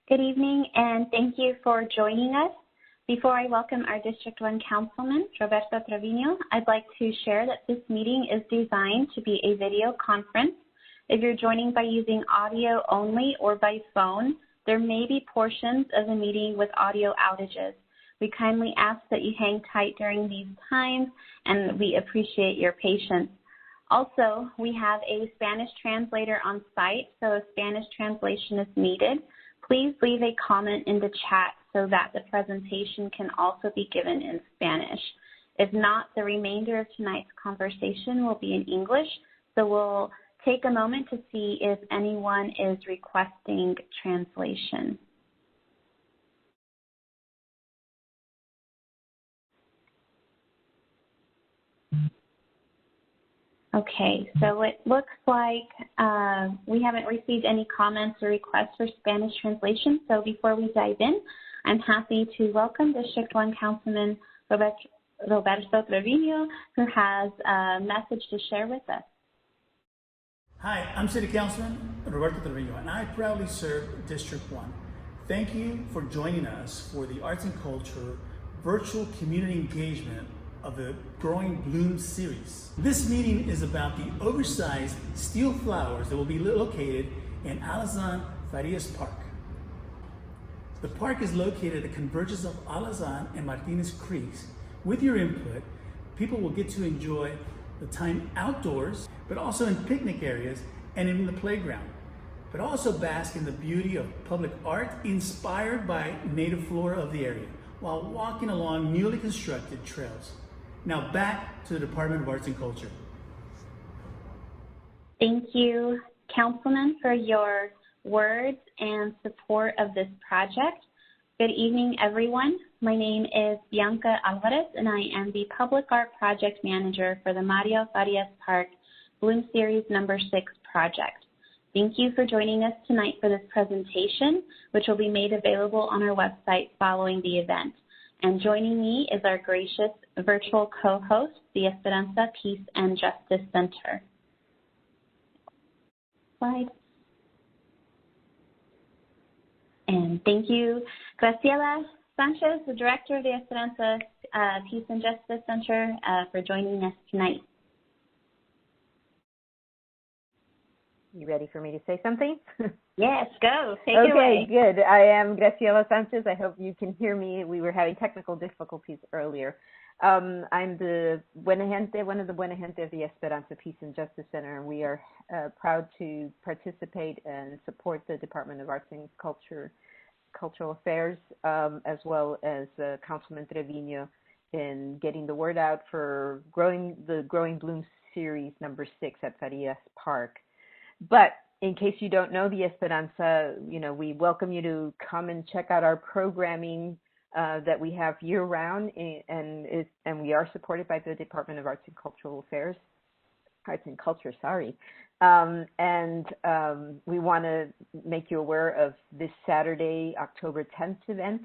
Good evening, and thank you for joining us. Before I welcome our District 1 Councilman, Roberto Trevino, I'd like to share that this meeting is designed to be a video conference. If you're joining by using audio only or by phone, there may be portions of the meeting with audio outages. We kindly ask that you hang tight during these times, and we appreciate your patience. Also, we have a Spanish translator on site, so if Spanish translation is needed, please leave a comment in the chat so that the presentation can also be given in Spanish. If not, the remainder of tonight's conversation will be in English, so we'll take a moment to see if anyone is requesting translation. Okay, so it looks like we haven't received any comments or requests for Spanish translation. So before we dive in, I'm happy to welcome District 1 Councilman Roberto Trevino, who has a message to share with us. Hi, I'm City Councilman Roberto Trevino, and I proudly serve District 1. Thank you for joining us for the Arts and Culture virtual community engagement of the Growing Bloom series. This meeting is about the oversized steel flowers that will be located in Alazan Farias Park. The park is located at the convergence of Alazan and Martinez Creeks. With your input, people will get to enjoy the time outdoors, but also in picnic areas and in the playground, but also bask in the beauty of public art inspired by native flora of the area while walking along newly constructed trails. Now back to the Department of Arts and Culture. Thank you, Councilman, for your words and support of this project. Good evening, everyone. My name is Bianca Alvarez, and I am the Public Art Project Manager for the Mario Farias Park Bloom Series number 6 project. Thank you for joining us tonight for this presentation, which will be made available on our website following the event. And joining me is our gracious virtual co-host, the Esperanza Peace and Justice Center. Slide. And thank you, Graciela Sanchez, the Director of the Esperanza Peace and Justice Center, for joining us tonight. You ready for me to say something? Yes, go. Take it away. Okay, good. I am Graciela Sanchez. I hope you can hear me. We were having technical difficulties earlier. I'm the Buena Gente, one of the Buena Gente of the Esperanza Peace and Justice Center, and we are proud to participate and support the Department of Arts and Cultural Affairs, as well as Councilman Trevino in getting the word out for the Growing Bloom Series number 6 at Farias Park. But in case you don't know the Esperanza, we welcome you to come and check out our programming that we have year-round, and we are supported by the Department of Arts and Culture, and we want to make you aware of this Saturday, October 10th event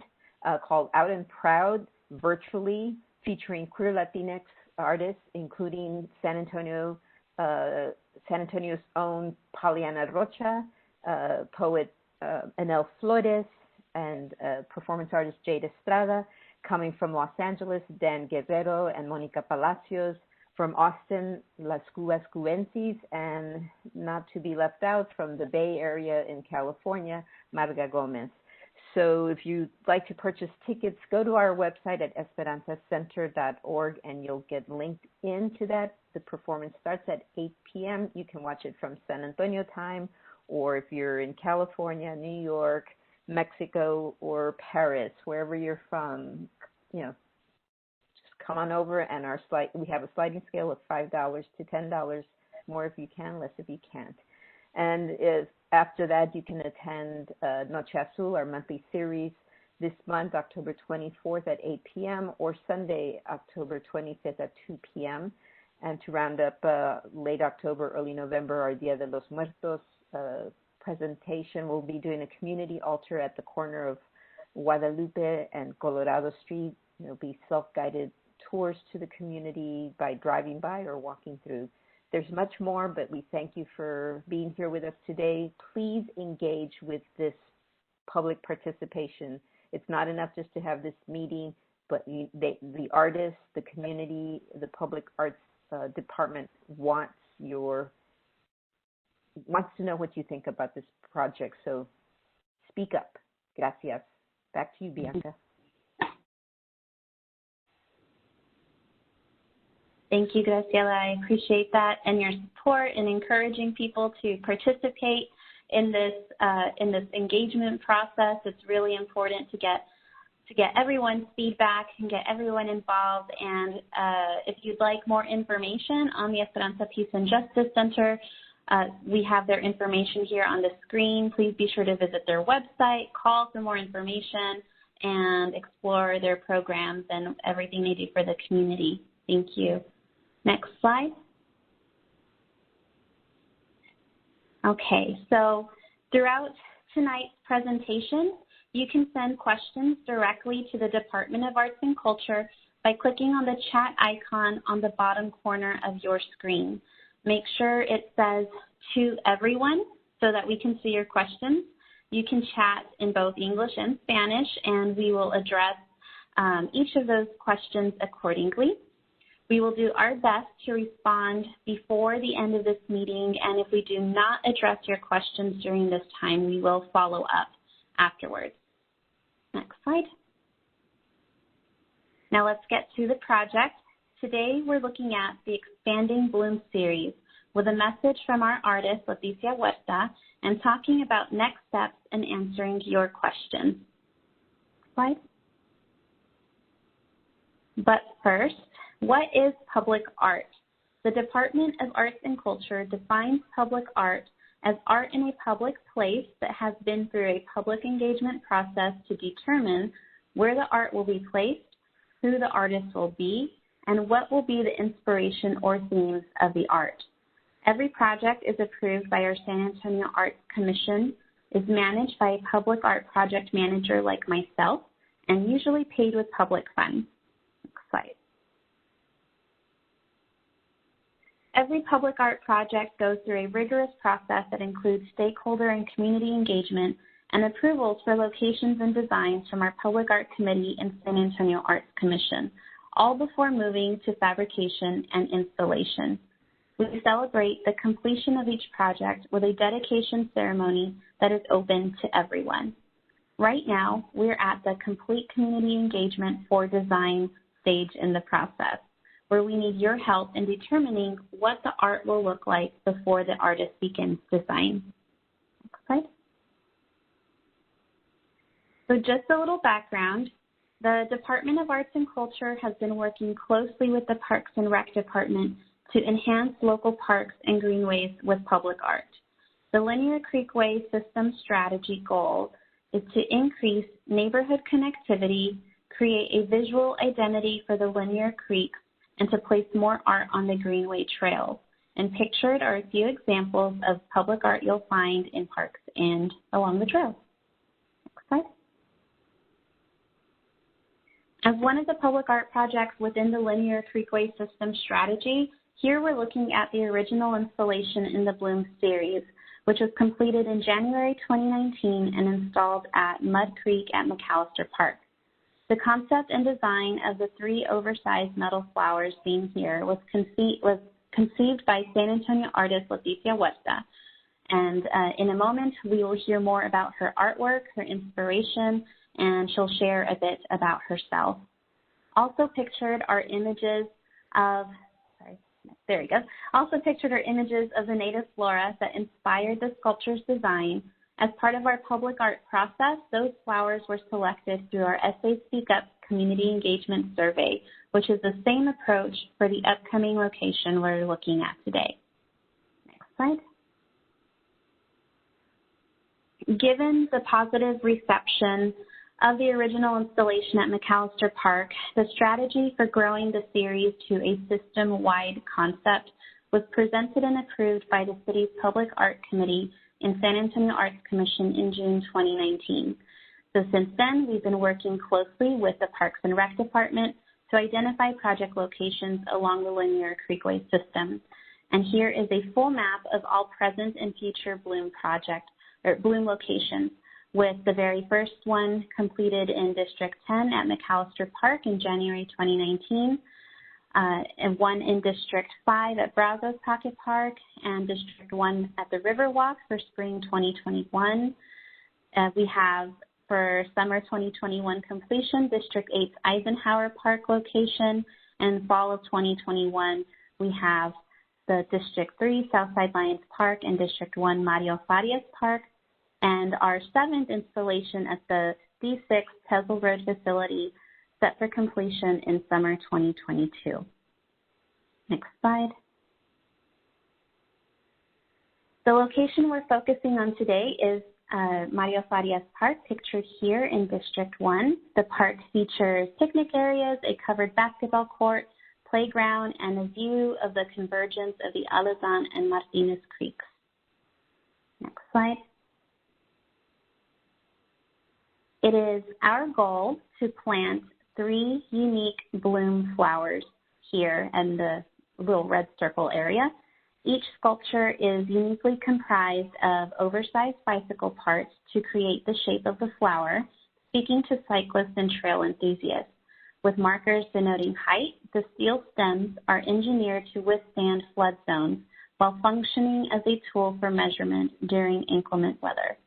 called Out and Proud, virtually, featuring queer Latinx artists, including San Antonio's own Poliana Rocha, poet Enel Flores, and performance artist Jade Estrada. Coming from Los Angeles, Dan Guerrero and Monica Palacios. From Austin, Las Cubas Cubensis, and not to be left out, from the Bay Area in California, Marga Gomez. So if you'd like to purchase tickets, go to our website at esperanzacenter.org and you'll get linked into that. The performance starts at 8 p.m. You can watch it from San Antonio time, or if you're in California, New York, Mexico, or Paris, wherever you're from, just come on over. And we have a sliding scale of $5 to $10, more if you can, less if you can't. And after that, you can attend Noche Azul, our monthly series, this month, October 24th at 8 p.m., or Sunday, October 25th at 2 p.m. And to round up late October, early November, our Dia de los Muertos presentation. We'll be doing a community altar at the corner of Guadalupe and Colorado Street. There'll be self-guided tours to the community by driving by or walking through. There's much more, but we thank you for being here with us today. Please engage with this public participation. It's not enough just to have this meeting, but the artists, the community, the public arts department wants to know what you think about this project. So speak up. Gracias. Back to you, Bianca. Thank you, Graciela. I appreciate that and your support in encouraging people to participate in this engagement process. It's really important to get everyone's feedback and get everyone involved. And if you'd like more information on the Esperanza Peace and Justice Center, we have their information here on the screen. Please be sure to visit their website, call for more information, and explore their programs and everything they do for the community. Thank you. Next slide. Okay, so throughout tonight's presentation, you can send questions directly to the Department of Arts and Culture by clicking on the chat icon on the bottom corner of your screen. Make sure it says "to everyone" so that we can see your questions. You can chat in both English and Spanish, and we will address each of those questions accordingly. We will do our best to respond before the end of this meeting, and if we do not address your questions during this time, we will follow up afterwards. Next slide. Now let's get to the project. Today we're looking at the Expanding Bloom series with a message from our artist, Leticia Huerta, and talking about next steps and answering your questions. Slide. But first, what is public art? The Department of Arts and Culture defines public art as art in a public place that has been through a public engagement process to determine where the art will be placed, who the artist will be, and what will be the inspiration or themes of the art. Every project is approved by our San Antonio Arts Commission, is managed by a public art project manager like myself, and usually paid with public funds. Next slide. Every public art project goes through a rigorous process that includes stakeholder and community engagement and approvals for locations and designs from our Public Art Committee and San Antonio Arts Commission, all before moving to fabrication and installation. We celebrate the completion of each project with a dedication ceremony that is open to everyone. Right now, we're at the complete community engagement for design stage in the process, where we need your help in determining what the art will look like before the artist begins design. Next slide. So just a little background. The Department of Arts and Culture has been working closely with the Parks and Rec Department to enhance local parks and greenways with public art. The Linear Creekway System Strategy goal is to increase neighborhood connectivity, create a visual identity for the linear creeks, and to place more art on the greenway trails. And pictured are a few examples of public art you'll find in parks and along the trails. Next slide. As one of the public art projects within the Linear Creekway System Strategy, here we're looking at the original installation in the Bloom series, which was completed in January 2019 and installed at Mud Creek at McAllister Park. The concept and design of the 3 oversized metal flowers seen here was conceived by San Antonio artist Leticia Huerta. And in a moment, we will hear more about her artwork, her inspiration, and she'll share a bit about herself. Also pictured are images of, Also pictured are images of the native flora that inspired the sculpture's design. As part of our public art process, those flowers were selected through our SA Speak Up Community Engagement Survey, which is the same approach for the upcoming location we're looking at today. Next slide. Given the positive reception of the original installation at McAllister Park, the strategy for growing the series to a system-wide concept was presented and approved by the city's Public Art Committee and San Antonio Arts Commission in June 2019. So since then, we've been working closely with the Parks and Rec Department to identify project locations along the Linear Creekway system. And here is a full map of all present and future Bloom locations. with the very first one completed in District 10 at McAllister Park in January 2019, and one in District 5 at Brazos Pocket Park, and District 1 at the Riverwalk for spring 2021. We have, for summer 2021 completion, District 8's Eisenhower Park location, and fall of 2021, we have the District 3 Southside Lions Park and District 1 Mario Farias Park, and our 7th installation at the D6 Tesla Road facility set for completion in summer 2022. Next slide. The location we're focusing on today is Mario Farias Park, pictured here in District 1. The park features picnic areas, a covered basketball court, playground, and a view of the convergence of the Alazan and Martinez Creeks. Next slide. It is our goal to plant 3 unique bloom flowers here in the little red circle area. Each sculpture is uniquely comprised of oversized bicycle parts to create the shape of the flower, speaking to cyclists and trail enthusiasts. With markers denoting height, the steel stems are engineered to withstand flood zones while functioning as a tool for measurement during inclement weather.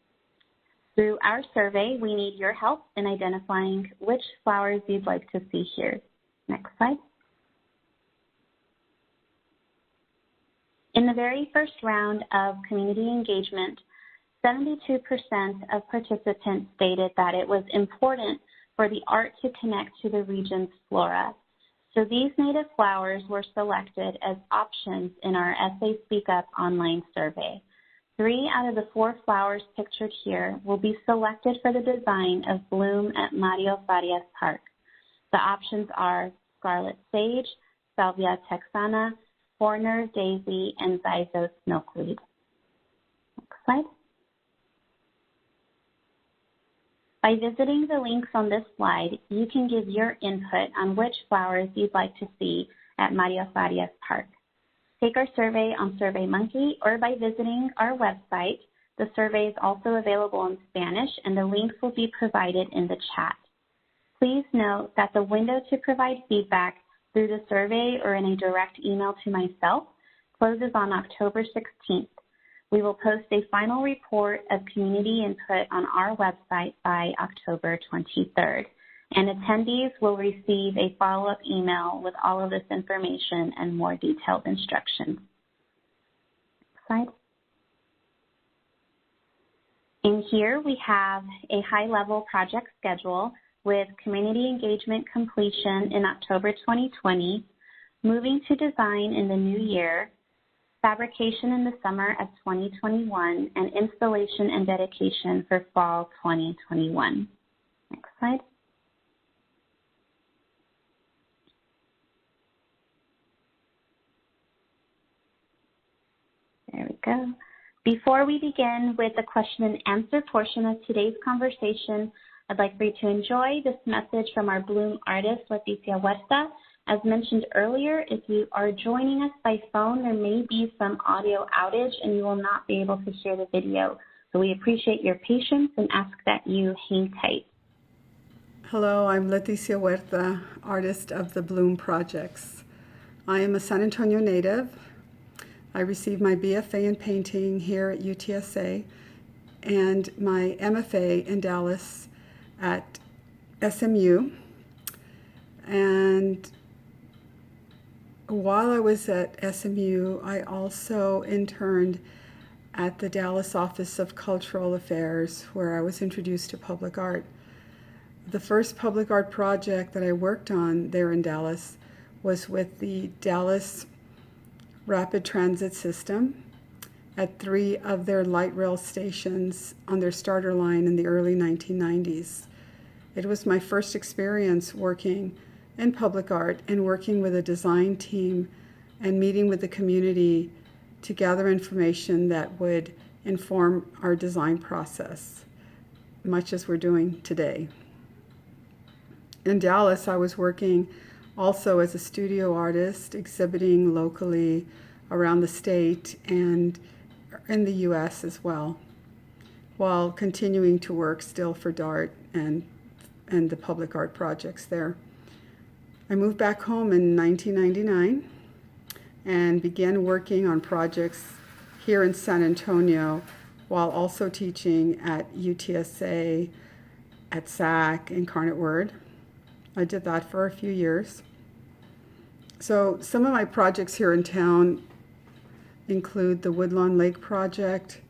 Through our survey, we need your help in identifying which flowers you'd like to see here. Next slide. In the very first round of community engagement, 72% of participants stated that it was important for the art to connect to the region's flora. So these native flowers were selected as options in our Essay Speak Up online survey. 3 out of the 4 flowers pictured here will be selected for the design of bloom at Mario Farias Park. The options are scarlet sage, salvia texana, Horner daisy, and Zizos milkweed. Next slide. By visiting the links on this slide, you can give your input on which flowers you'd like to see at Mario Farias Park. Take our survey on SurveyMonkey or by visiting our website. The survey is also available in Spanish, and the links will be provided in the chat. Please note that the window to provide feedback through the survey or in a direct email to myself closes on October 16th. We will post a final report of community input on our website by October 23rd, and attendees will receive a follow-up email with all of this information and more detailed instructions. Next slide. In here, we have a high-level project schedule with community engagement completion in October 2020, moving to design in the new year, fabrication in the summer of 2021, and installation and dedication for fall 2021. Next slide. There we go. Before we begin with the question and answer portion of today's conversation, I'd like for you to enjoy this message from our Bloom artist, Leticia Huerta. As mentioned earlier, if you are joining us by phone, there may be some audio outage and you will not be able to hear the video. So we appreciate your patience and ask that you hang tight. Hello, I'm Leticia Huerta, artist of the Bloom Projects. I am a San Antonio native. I received my BFA in painting here at UTSA and my MFA in Dallas at SMU. And while I was at SMU, I also interned at the Dallas Office of Cultural Affairs, where I was introduced to public art. The first public art project that I worked on there in Dallas was with the Dallas Rapid Transit System at 3 of their light rail stations on their starter line in the early 1990s. It was my first experience working in public art and working with a design team and meeting with the community to gather information that would inform our design process, much as we're doing today. In Dallas, I was working also as a studio artist, exhibiting locally around the state and in the U.S. as well. while continuing to work still for DART and the public art projects there. I moved back home in 1999 and began working on projects here in San Antonio while also teaching at UTSA, at SAC, Incarnate Word. I did that for a few years. So some of my projects here in town include the Woodlawn Lake Project,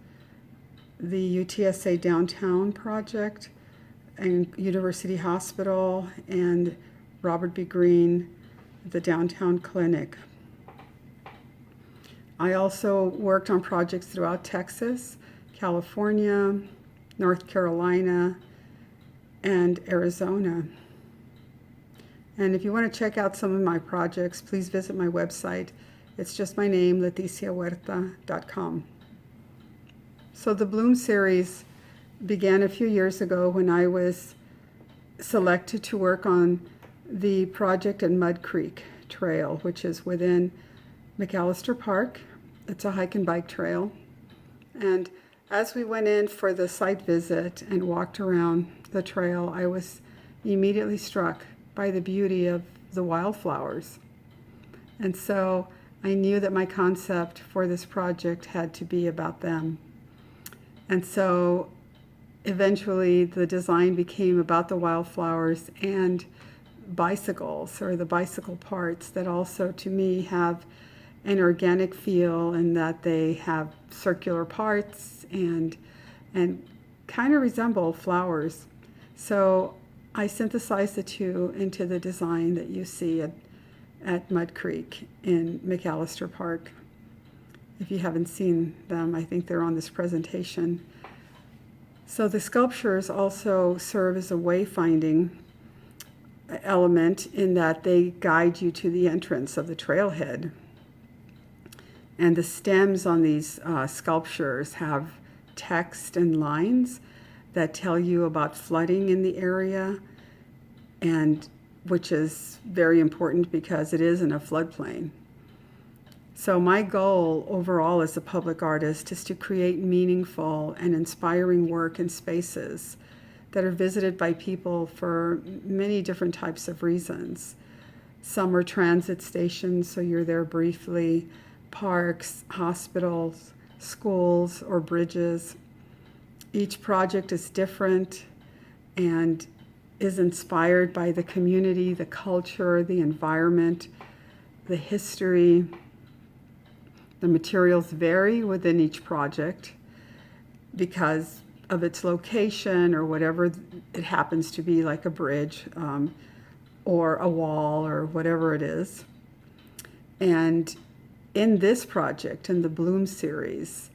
the UTSA Downtown Project, and University Hospital, and Robert B. Greene, the Downtown Clinic. I also worked on projects throughout Texas, California, North Carolina, and Arizona. And if you want to check out some of my projects, please visit my website. It's just my name, leticiahuerta.com. So the Bloom series began a few years ago when I was selected to work on the project at Mud Creek Trail, which is within McAllister Park. It's a hike and bike trail. And as we went in for the site visit and walked around the trail, I was immediately struck by the beauty of the wildflowers. And so I knew that my concept for this project had to be about them. And so eventually the design became about the wildflowers and bicycles, or the bicycle parts that also to me have an organic feel, and that they have circular parts and kind of resemble flowers. So I synthesized the two into the design that you see at Mud Creek in McAllister Park. If you haven't seen them, I think they're on this presentation. So the sculptures also serve as a wayfinding element in that they guide you to the entrance of the trailhead. And the stems on these sculptures have text and lines that tell you about flooding in the area, and which is very important because it is in a floodplain. So my goal overall as a public artist is to create meaningful and inspiring work in spaces that are visited by people for many different types of reasons. Some are transit stations, so you're there briefly, parks, hospitals, schools, or bridges. Each project is different and is inspired by the community, the culture, the environment, the history. The materials vary within each project because of its location or whatever it happens to be, like a bridge or a wall or whatever it is. And in this project, in the Bloom series,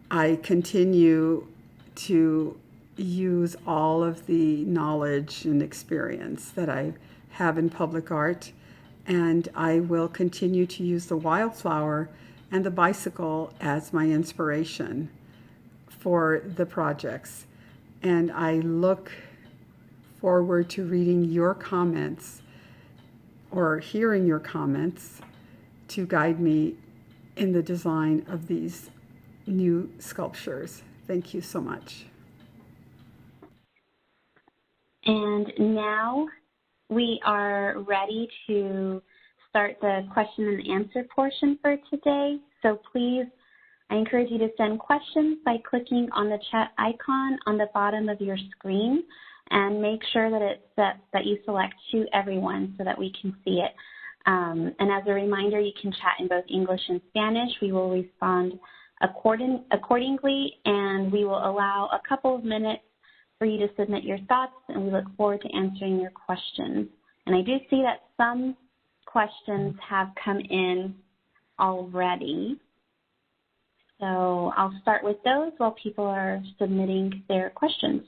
I continue to use all of the knowledge and experience that I have in public art, and I will continue to use the wildflower and the bicycle as my inspiration for the projects. And I look forward to reading your comments or hearing your comments to guide me in the design of these new sculptures. Thank you so much. And now we are ready to start the question and answer portion for today. So please, I encourage you to send questions by clicking on the chat icon on the bottom of your screen, and make sure that it's set that you select to everyone so that we can see it. And as a reminder, you can chat in both English and Spanish. We will respond accordingly, and we will allow a couple of minutes for you to submit your thoughts, and we look forward to answering your questions. And I do see that some questions have come in already. So I'll start with those while people are submitting their questions.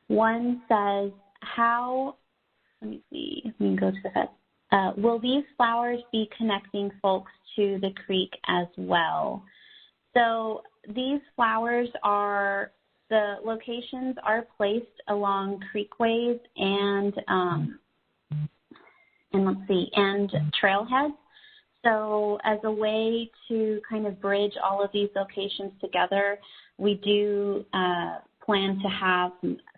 One says, let me go to the first. Will these flowers be connecting folks to the creek as well? So these flowers the locations are placed along creekways and trailheads. So as a way to kind of bridge all of these locations together, We do plan to have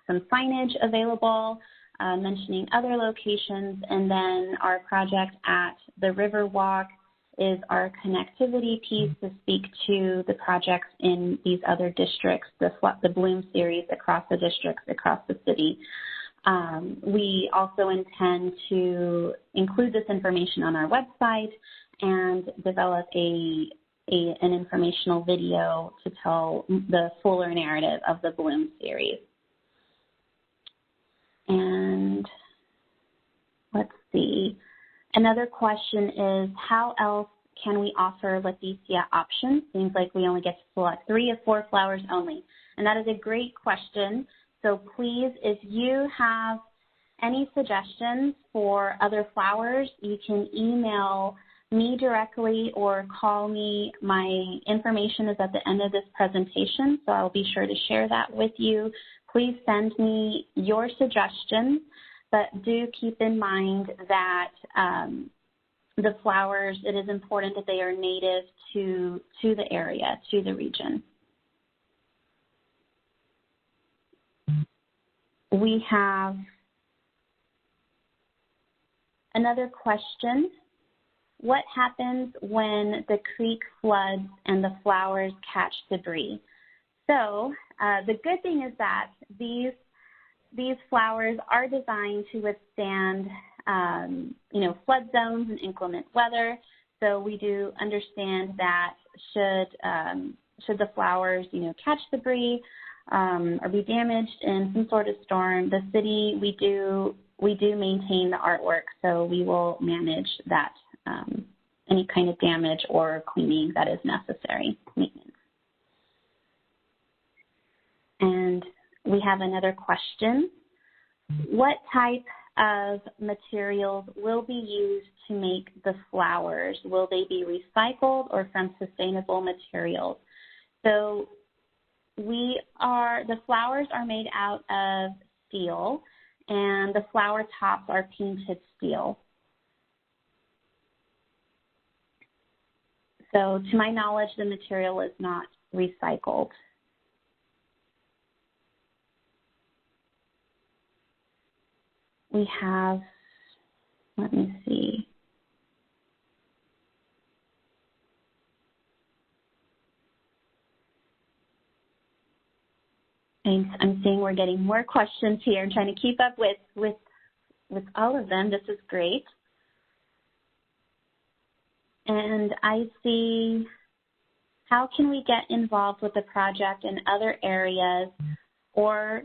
some signage available mentioning other locations, and then our project at the Riverwalk is our connectivity piece to speak to the projects in these other districts, the Bloom series across the districts, across the city. We also intend to include this information on our website and develop an informational video to tell the fuller narrative of the Bloom series. And let's see. Another question is, how else can we offer Leticia options? Seems like we only get to select 3 of 4 flowers only. And that is a great question. So please, if you have any suggestions for other flowers, you can email me directly or call me. My information is at the end of this presentation, so I'll be sure to share that with you. Please send me your suggestions, but do keep in mind that the flowers, it is important that they are native to the area, to the region. We have another question. What happens when the creek floods and the flowers catch debris? So the good thing is that these flowers are designed to withstand, flood zones and inclement weather. So we do understand that should the flowers, catch debris or be damaged in some sort of storm, the city, we do maintain the artwork, so we will manage that any kind of damage or cleaning that is necessary, maintenance. And we have another question. What type of materials will be used to make the flowers? Will they be recycled or from sustainable materials? So the flowers are made out of steel, and the flower tops are painted steel. So to my knowledge, the material is not recycled. We have, let me see. I'm seeing we're getting more questions here and trying to keep up with all of them. This is great. And I see, how can we get involved with the project in other areas or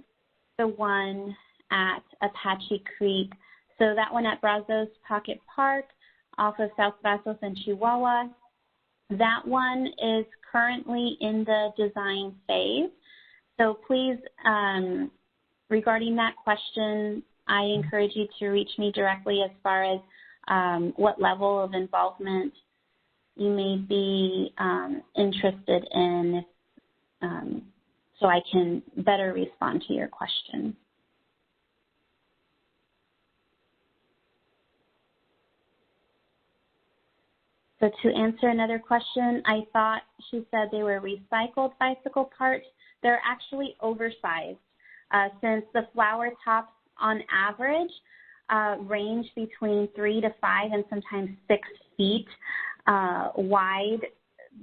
the one at Apache Creek? So that one at Brazos Pocket Park off of South Brazos and Chihuahua, that one is currently in the design phase. So please, regarding that question, I encourage you to reach me directly as far as what level of involvement you may be interested in, so I can better respond to your question. So to answer another question, I thought she said they were recycled bicycle parts. They're actually oversized since the flower tops on average range between 3 to 5 and sometimes 6 feet wide.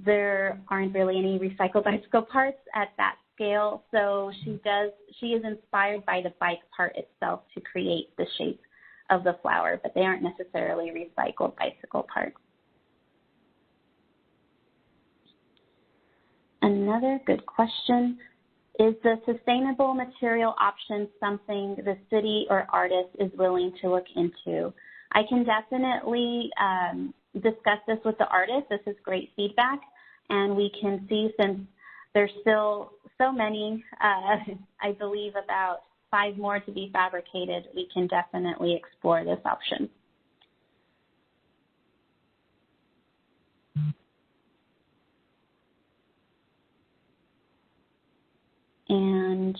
There aren't really any recycled bicycle parts at that scale. So she is inspired by the bike part itself to create the shape of the flower, but they aren't necessarily recycled bicycle parts. Another good question, is the sustainable material option something the city or artist is willing to look into? I can definitely discuss this with the artist. This is great feedback, and we can see, since there's still so many, I believe about 5 more to be fabricated, we can definitely explore this option. And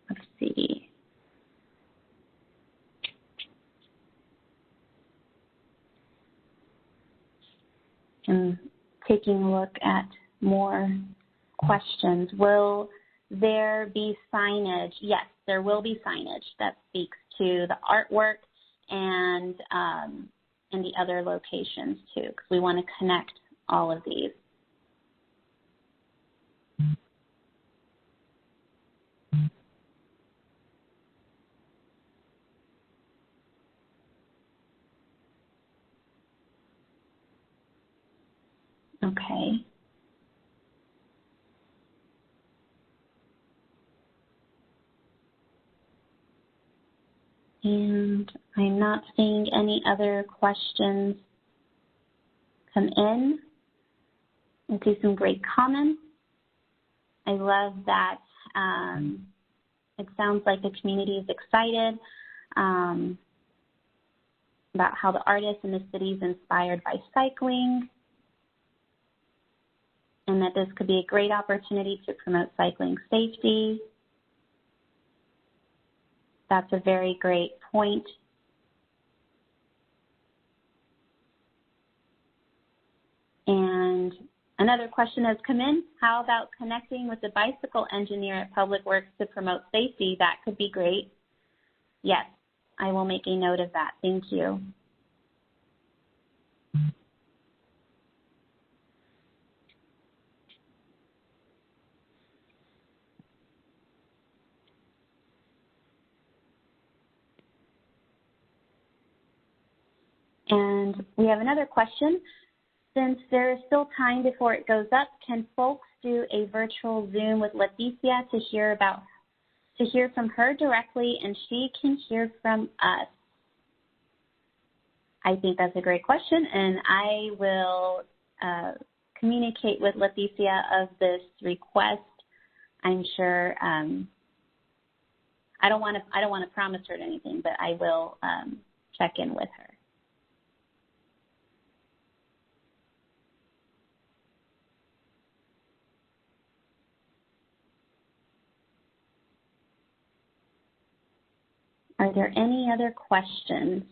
let's see. I'm taking a look at more questions. Will there be signage? Yes, there will be signage that speaks to the artwork and the other locations too, because we want to connect all of these. Okay. And I'm not seeing any other questions come in. I see some great comments. I love that it sounds like the community is excited about how the artist in the city is inspired by cycling, and that this could be a great opportunity to promote cycling safety. That's a very great point. And another question has come in. How about connecting with the bicycle engineer at Public Works to promote safety? That could be great. Yes, I will make a note of that. Thank you. And we have another question. Since there is still time before it goes up, can folks do a virtual Zoom with Leticia to hear from her directly, and she can hear from us? I think that's a great question, and I will communicate with Leticia of this request. I'm sure I don't want to promise her anything, but I will check in with her. Are there any other questions?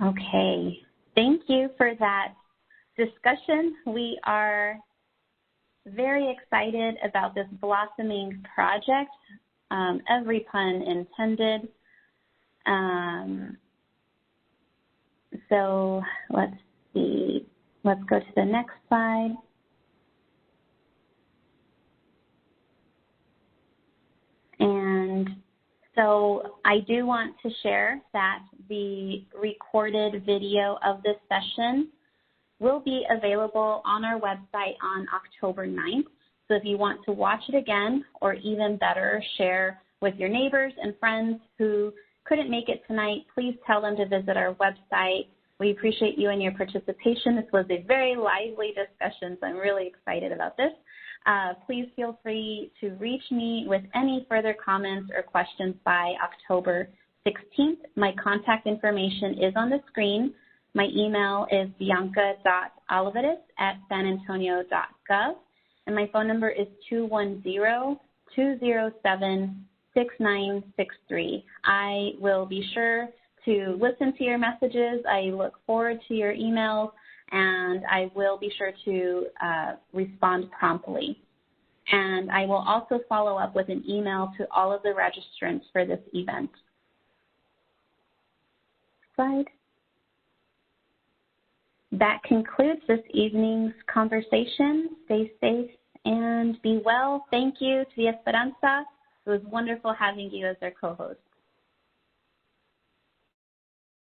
Okay, thank you for that discussion. We are very excited about this blossoming project, every pun intended. So let's see, let's go to the next slide. And so I do want to share that the recorded video of this session will be available on our website on October 9th. So if you want to watch it again, or even better, share with your neighbors and friends who couldn't make it tonight, please tell them to visit our website. We appreciate you and your participation. This was a very lively discussion, so I'm really excited about this. Please feel free to reach me with any further comments or questions by October 16th. My contact information is on the screen. My email is bianca.olivares@sanantonio.gov, and my phone number is 210-207-6963. I will be sure to listen to your messages. I look forward to your emails, and I will be sure to respond promptly. And I will also follow up with an email to all of the registrants for this event. Slide. That concludes this evening's conversation. Stay safe and be well. Thank you to the Esperanza. It was wonderful having you as our co-host.